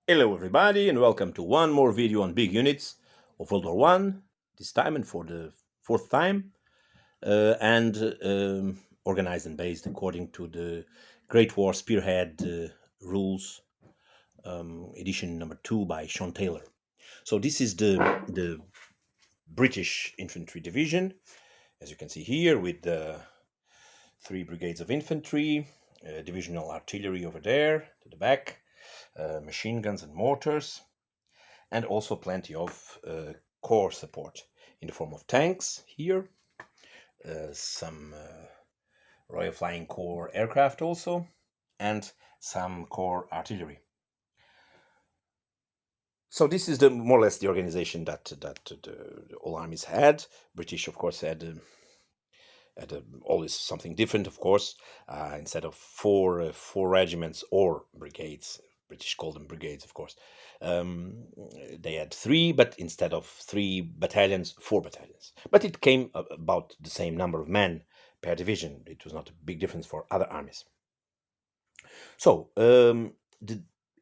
Hello everybody and welcome to one more video on big units of World War One, this time and for the fourth time, and organized and based according to the Great War Spearhead rules, edition number 2 by Sean Taylor. So this is the British Infantry Division, as you can see here, with the 3 brigades of infantry, divisional artillery over there to the back, machine guns and mortars, and also plenty of core support in the form of tanks here, some Royal Flying Corps aircraft also, and some core artillery. So this is more or less the organization that all armies had. British, of course, had always something different, of course. Instead of four regiments or brigades, British called them brigades, of course. They had 3, but instead of 3 battalions, 4 battalions. But it came about the same number of men per division. It was not a big difference for other armies. So the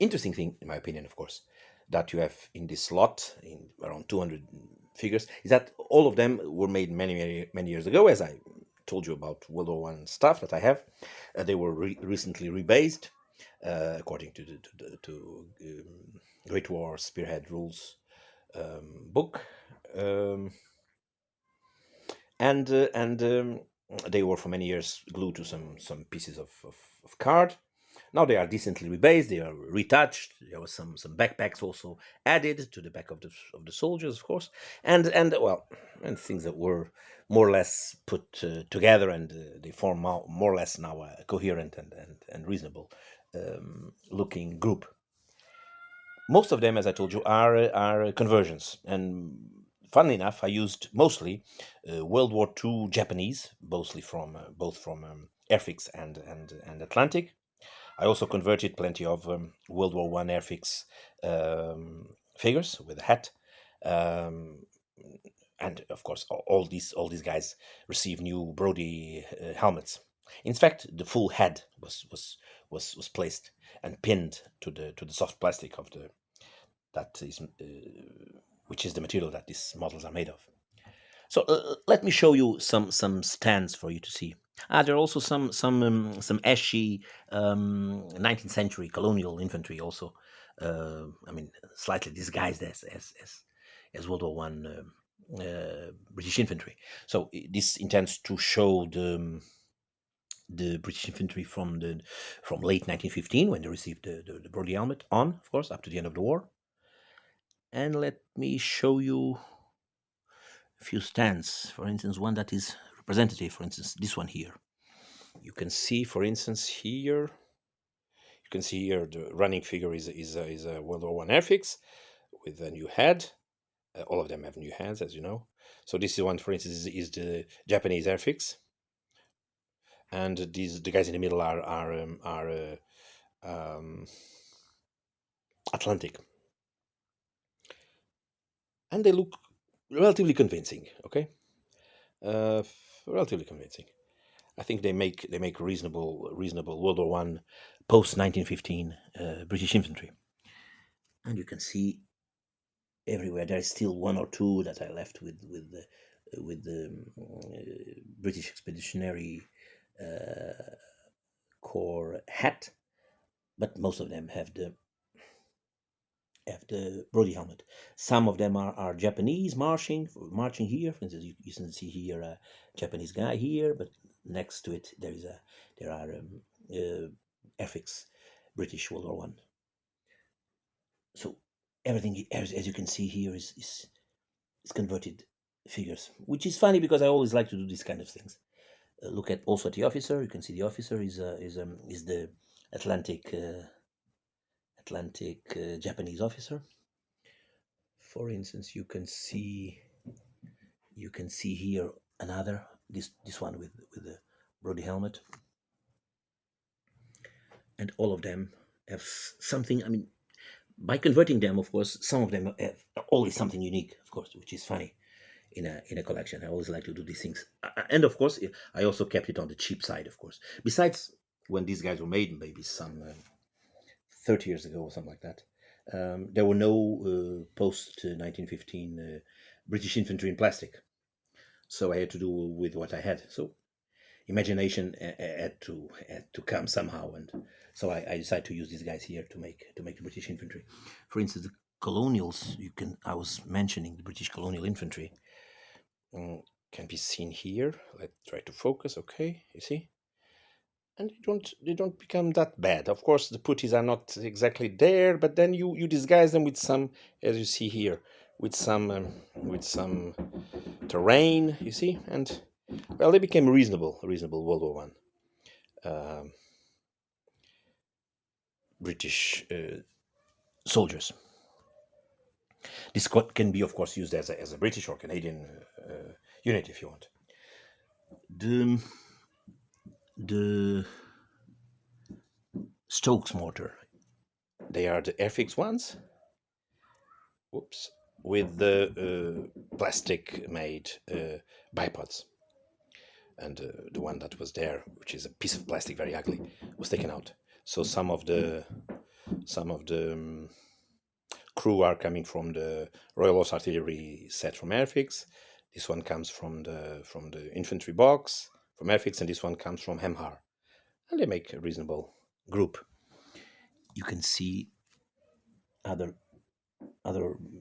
interesting thing, in my opinion, of course, that you have in this lot, in around 200 figures, is that all of them were made many years ago, as I told you about World War One stuff that I have. They were recently rebased according to Great War Spearhead rules book, and they were for many years glued to some pieces of card. Now they are decently rebased. They are retouched. There was some backpacks also added to the back of the soldiers, of course, and things that were more or less put together, and they form more or less now a coherent and reasonable looking group. Most of them, as I told you, are conversions, and funnily enough, I used mostly World War II Japanese, both from Airfix and Atlantic. I also converted plenty of World War One Airfix figures with a hat, and of course, all these guys receive new Brodie helmets. In fact, the full head was placed and pinned to the soft plastic of that is which is the material that these models are made of. So let me show you some stands for you to see. There are also some ashy 19th century colonial infantry also. I mean, slightly disguised as World War One British infantry. So this intends to show the British infantry from late 1915, when they received the Brodie helmet on, of course, up to the end of the war. And let me show you a few stands. For instance, one that is representative. For instance, this one here. You can see, for instance, here. You can see here the running figure is a World War One Airfix with a new head. All of them have new heads, as you know. So this is one, for instance, is the Japanese Airfix, and the guys in the middle are Atlantic, and they look relatively convincing. Okay, relatively convincing. I think they make reasonable World War One post 1915 British infantry, and you can see everywhere there is still one or two that I left with the British Expeditionary Corps hat, but most of them have the Brodie helmet. Some of them are Japanese marching here. For instance, you can see here a Japanese guy here, but next to it there are Airfix British World War One. So everything, as you can see here, is converted figures, which is funny because I always like to do these kind of things. Look at also at the officer. You can see the officer is the Atlantic Japanese officer. For instance, you can see here another this one with the Brodie helmet, and all of them have something. I mean, by converting them, of course, some of them have always something unique, of course, which is funny in a collection. I always like to do these things, and of course, I also kept it on the cheap side, of course. Besides, when these guys were made, maybe some 30 years ago or something like that, There were no post 1915 British infantry in plastic, so I had to do with what I had. So imagination had to come somehow, and so I decided to use these guys here to make the British infantry. For instance, the colonials. I was mentioning the British colonial infantry. Can be seen here. Let's try to focus. Okay, you see, and they don't become that bad. Of course, the putties are not exactly there, but then you disguise them with some, as you see here, with some terrain. You see, and well, they became reasonable World War One British soldiers. This can be, of course, used as a British or Canadian unit if you want. The Stokes mortar. They are the Airfix ones. Whoops. With the plastic-made bipods, and the one that was there, which is a piece of plastic, very ugly, was taken out. So some of the crew are coming from the Royal Horse Artillery set from Airfix. This one comes from the infantry box from Airfix, and this one comes from Hemhar, and they make a reasonable group. You can see other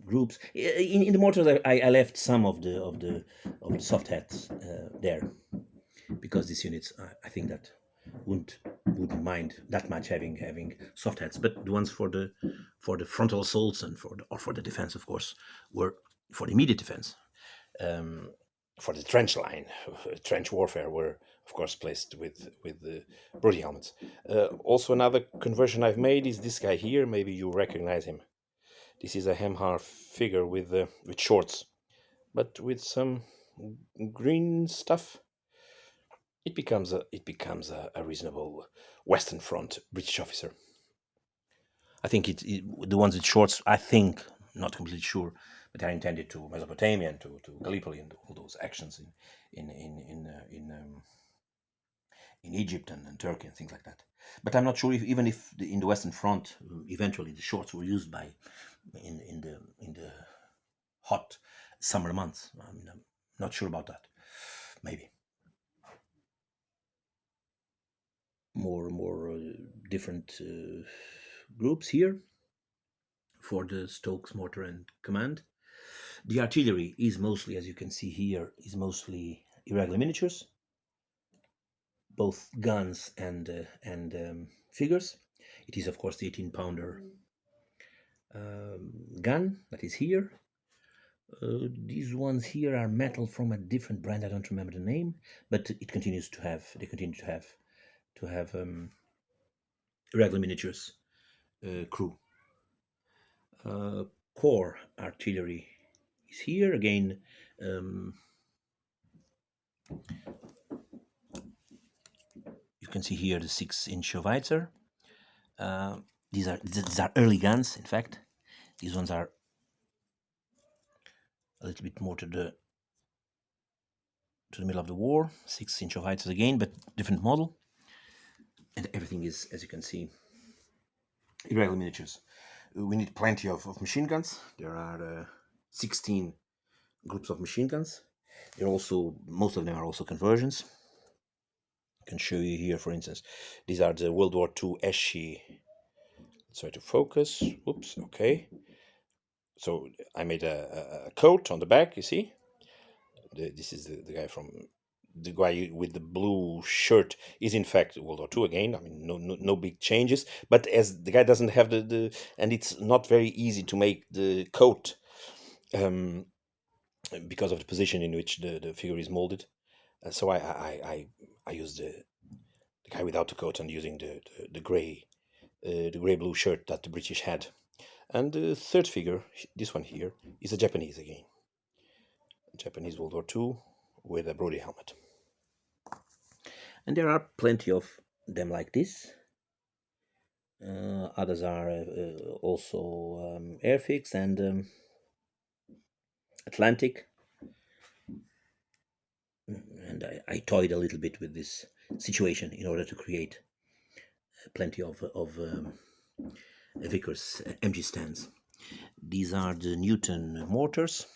groups in the mortars. I left some of the soft hats there, because these units, I think that wouldn't mind that much having soft hats, but the ones for the frontal assaults and for the defense, of course, were for the immediate defense. For the trench line, trench warfare, were of course placed with the Brodie helmets. Also, another conversion I've made is this guy here. Maybe you recognize him. This is a Hemhar figure with shorts, but with some green stuff. It becomes a reasonable Western Front British officer. I think the ones with shorts, I think, not completely sure, but are intended to Mesopotamia and to Gallipoli and all those actions in Egypt and Turkey and things like that. But I'm not sure even if in the Western Front eventually the shorts were used in the hot summer months. I'm not sure about that. Maybe more different groups here for the Stokes mortar and command. The artillery is mostly, as you can see here, is mostly irregular miniatures, both guns and figures. It is, of course, the 18-pounder gun that is here. These ones here are metal from a different brand. I don't remember the name, but they continue to have irregular miniatures crew. Core artillery is here again. You can see here the 6-inch Howitzer. These are early guns. In fact, these ones are a little bit more to the middle of the war. 6-inch Howitzers again, but different model. And everything is, as you can see, irregular miniatures. We need plenty of machine guns. There are 16 groups of machine guns. Most of them are also conversions. I can show you here, for instance, these are the World War II Eschi. Let's try to focus. Oops, okay. So I made a coat on the back, you see. This is the guy with the blue shirt is in fact World War II again. I mean, no big changes. But as the guy doesn't have the and it's not very easy to make the coat because of the position in which the figure is molded. So I use the guy without the coat and using the gray blue shirt that the British had. And the third figure, this one here, is a Japanese again. Japanese World War II with a Brodie helmet. And there are plenty of them like this. Others are also Airfix and Atlantic. And I toyed a little bit with this situation in order to create plenty of Vickers MG stands. These are the Newton mortars.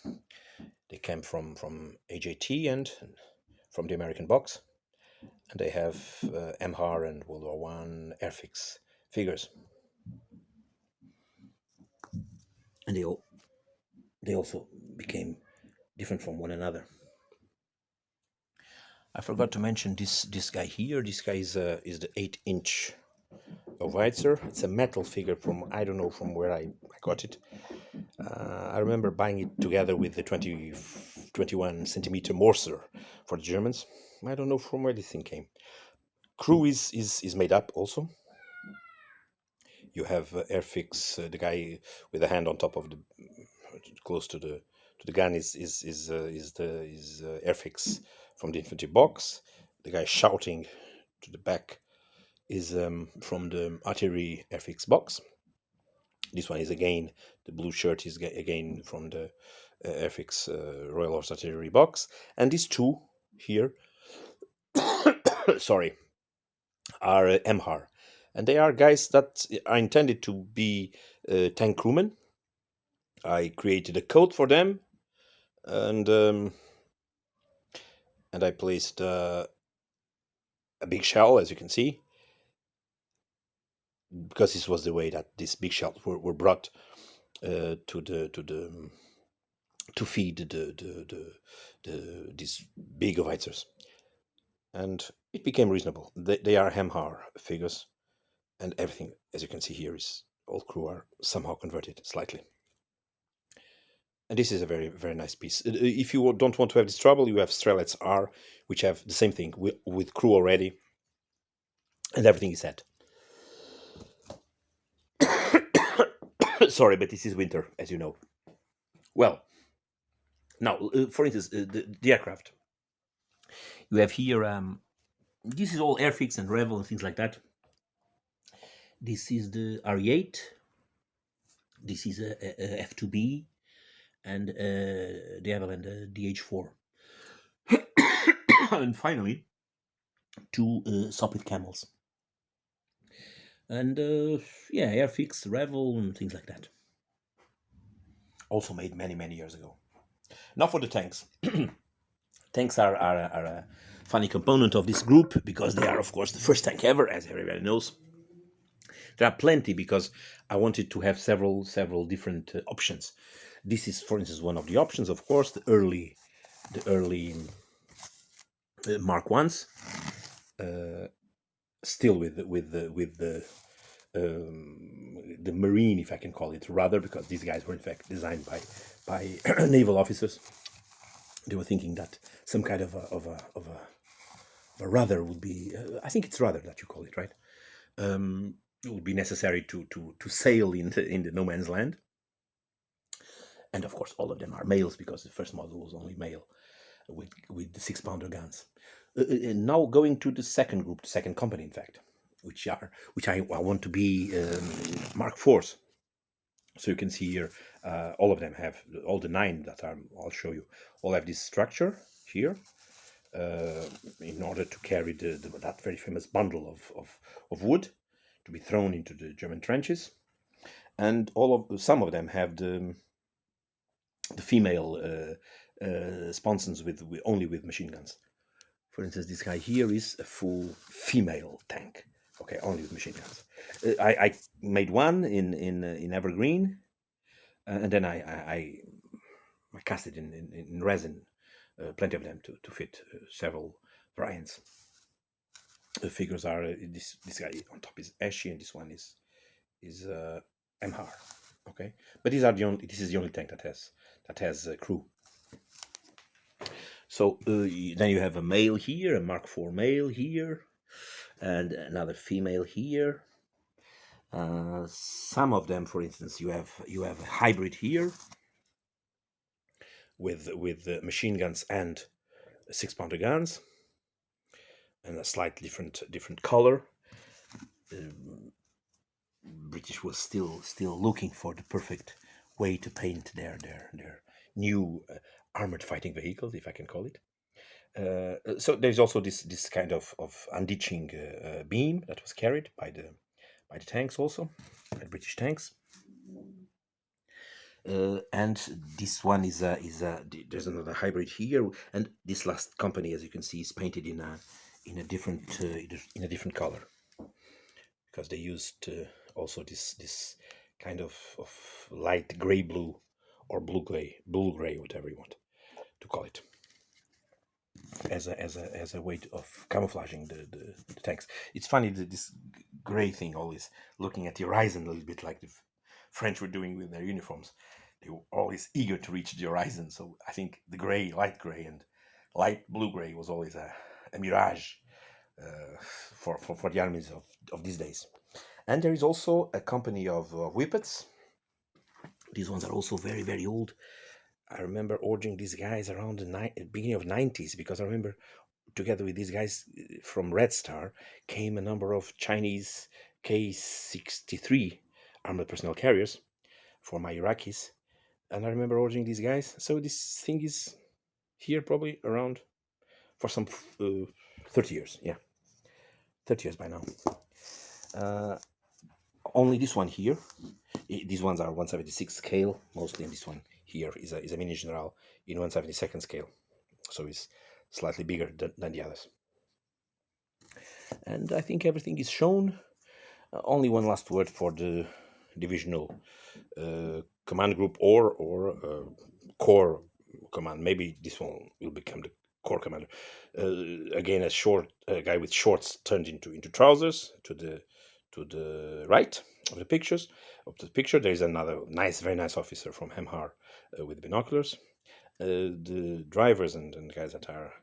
They came from AJT and from the American box, and they have MHAR and World War One Airfix figures, and they also became different from one another. I forgot to mention this guy here. This guy is the 8-inch Weitzer. It's a metal figure from, I don't know from where I got it. I remember buying it together with the 21 centimeter Mortar for the Germans. I don't know from where this thing came. Crew is made up also. You have Airfix, the guy with the hand on top of the, close to the gun is Airfix from the infantry box. The guy shouting to the back is from the artillery Airfix box. This one is again, the blue shirt is again from the Airfix Royal Horse Artillery box. And these two here, sorry, are MHAR. And they are guys that are intended to be tank crewmen. I created a coat for them, and I placed a big shell, as you can see, because this was the way that these big shells were brought to feed these big Howitzers, and it became reasonable. They are Hemhar figures, and everything, as you can see here, is all crew are somehow converted slightly. And this is a very, very nice piece. If you don't want to have this trouble, you have Strelets R, which have the same thing with crew already, and everything is set. Sorry, but this is winter, as you know. Well, now, for instance, the aircraft. You have here, this is all Airfix and Revell and things like that. This is the RE8. This is a F2B, and the Evelyn, the DH4. And finally, two Soppit Camels. And yeah, Airfix, Revell, and things like that. Also made many, many years ago. Now for the tanks. Tanks are a funny component of this group because they are, of course, the first tank ever, as everybody knows. There are plenty because I wanted to have several different options. This is, for instance, one of the options, of course, the early Mark Ones, still with the marine, if I can call it, rather, because these guys were in fact designed by naval officers. They were thinking that some kind of a rudder would be. I think it's rudder that you call it, right? It would be necessary to sail in the no man's land. And of course, all of them are males because the first model was only male with the 6-pounder guns. Now going to the second group, the second company, in fact, which I want to be Mark IVs. So you can see here, all of them have, all the 9 that I'll show you, all have this structure here in order to carry that very famous bundle of wood to be thrown into the German trenches. And some of them have the female sponsons only with machine guns. For instance, this guy here is a full female tank. Okay, only with machine guns. I made one in evergreen, and then I cast it in resin, plenty of them to fit several variants. The figures are this guy on top is Ashy, and this one is MHAR. Okay, but this is the only tank that has crew. So then you have a male here, a Mark IV male here, and another female here. Some of them, for instance, you have a hybrid here with machine guns and 6-pounder guns, and a slightly different color. British was still looking for the perfect way to paint their new armored fighting vehicles, if I can call it. So there's also this kind of unditching beam that was carried by by the tanks also, by the British tanks. And this one there's another hybrid here, and this last company, as you can see, is painted in a different color, because they used also this kind of light gray blue, or blue gray, whatever you want to call it, as a way of camouflaging the tanks. It's funny that this gray thing, always looking at the horizon, a little bit like the French were doing with their uniforms. They were always eager to reach the horizon. So I think the gray, light gray, and light blue gray was always a mirage for the armies of these days. And there is also a company of Whippets. These ones are also very, very old. I remember ordering these guys around the beginning of 90s, because I remember together with these guys from Red Star came a number of Chinese K-63 armored personnel carriers for my Iraqis. And I remember ordering these guys. So this thing is here probably around for some 30 years. Yeah, 30 years by now. Only this one here. These ones are 176 scale mostly, and this one here is a Mini General in 172nd scale. So it's slightly bigger than the others. And I think everything is shown. Only one last word for the divisional command group or corps command. Maybe this one will become the corps commander. Again, a guy with shorts turned into trousers to the right of the pictures. Of the picture, there is another very nice officer from Hemhar with binoculars. The drivers and guys that are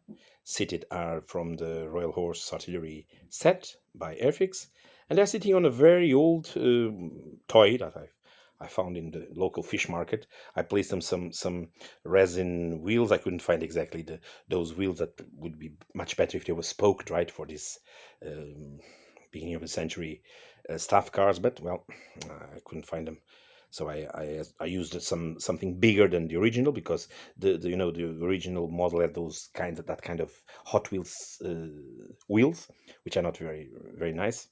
seated are from the Royal Horse Artillery set by Airfix, and they're sitting on a very old toy that I found in the local fish market. I placed them some resin wheels. I couldn't find exactly those wheels that would be much better if they were spoked, right, for this beginning of the century staff cars, but well, I couldn't find them. So I used something bigger than the original, because the original model had that kind of Hot Wheels wheels, which are not very, very nice.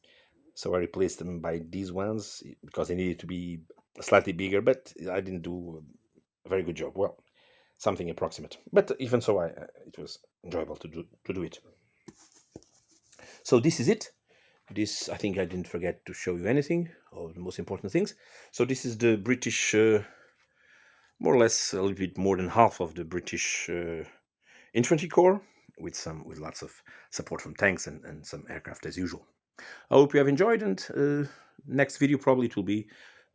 So I replaced them by these ones because they needed to be slightly bigger, but I didn't do a very good job. Well, something approximate, but even so, it was enjoyable to do it. So this is it. I think I didn't forget to show you anything of the most important things. So this is the British, more or less a little bit more than half of the British infantry corps, with lots of support from tanks and some aircraft as usual. I hope you have enjoyed, and next video probably it will be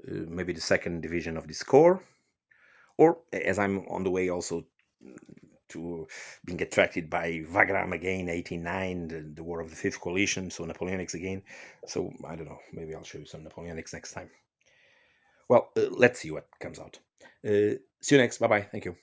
maybe the second division of this corps, or as I'm on the way also to being attracted by Wagram again, 1809, the War of the Fifth Coalition, so Napoleonics again. So I don't know, maybe I'll show you some Napoleonics next time. Well, let's see what comes out. See you next. Bye-bye. Thank you.